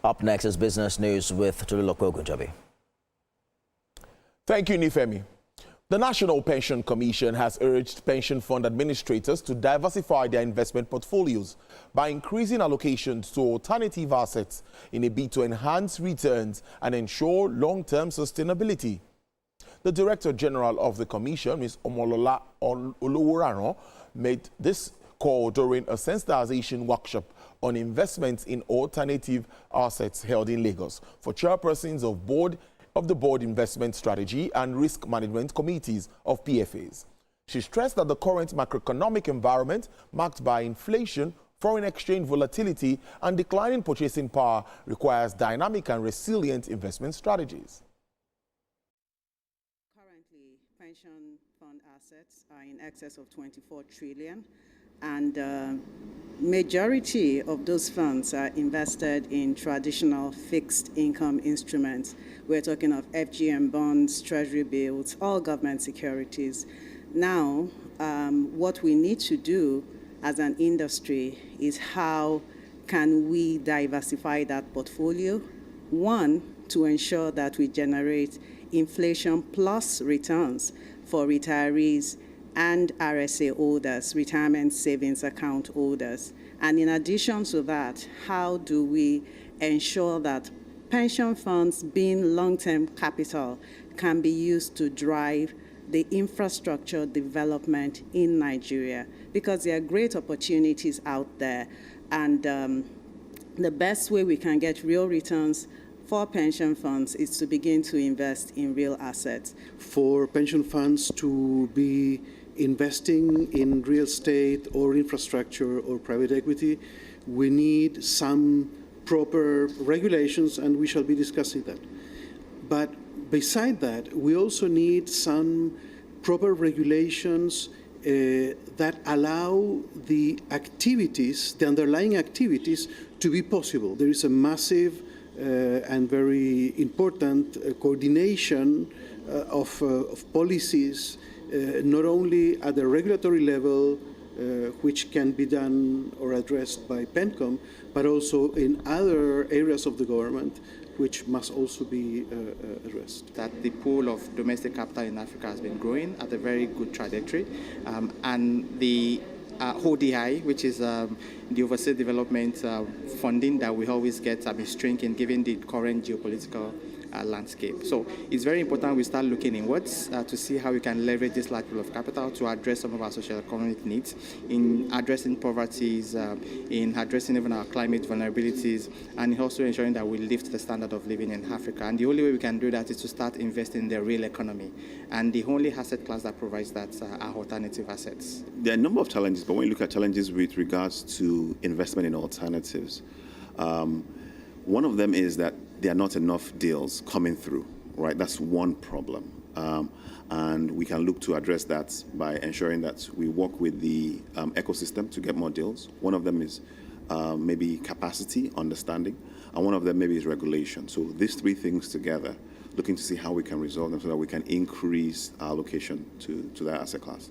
Up next is business news with Tululokwe Ogunjobi. Thank you, Nifemi. The National Pension Commission has urged pension fund administrators to diversify their investment portfolios by increasing allocations to alternative assets in a bid to enhance returns and ensure long-term sustainability. The Director General of the Commission, Ms. Omolola Oloworaran, made this call during a sensitization workshop on investments in alternative assets held in Lagos for chairpersons of the Board Investment Strategy and Risk Management Committees of PFAs. She stressed that the current macroeconomic environment, marked by inflation, foreign exchange volatility, and declining purchasing power, requires dynamic and resilient investment strategies. Currently, pension fund assets are in excess of 24 trillion, and majority of those funds are invested in traditional fixed income instruments. We're talking of FGM bonds, treasury bills, all government securities. Now, what we need to do as an industry is how can we diversify that portfolio? One, to ensure that we generate inflation plus returns for retirees and RSA holders, retirement savings account holders. And in addition to that, how do we ensure that pension funds, being long-term capital, can be used to drive the infrastructure development in Nigeria? Because there are great opportunities out there, and the best way we can get real returns for pension funds is to begin to invest in real assets. For pension funds to be investing in real estate or infrastructure or private equity, we need some proper regulations, and we shall be discussing that. But beside that, we also need some proper regulations that allow the activities, the underlying activities, to be possible. There is a massive and very important coordination of policies, not only at the regulatory level, which can be done or addressed by PenCom, but also in other areas of the government, which must also be addressed. That the pool of domestic capital in Africa has been growing at a very good trajectory, and the ODI, which is the overseas development funding that we always get, is shrinking given the current geopolitical landscape. So it's very important we start looking inwards to see how we can leverage this large pool of capital to address some of our social economic needs, in addressing poverty, in addressing even our climate vulnerabilities, and also ensuring that we lift the standard of living in Africa. And the only way we can do that is to start investing in the real economy. And the only asset class that provides that are alternative assets. There are a number of challenges, but when you look at challenges with regards to investment in alternatives, one of them is that there are not enough deals coming through, right? That's one problem. And we can look to address that by ensuring that we work with the ecosystem to get more deals. One of them is maybe capacity, understanding, and one of them maybe is regulation. So these three things together, looking to see how we can resolve them so that we can increase our allocation to that asset class.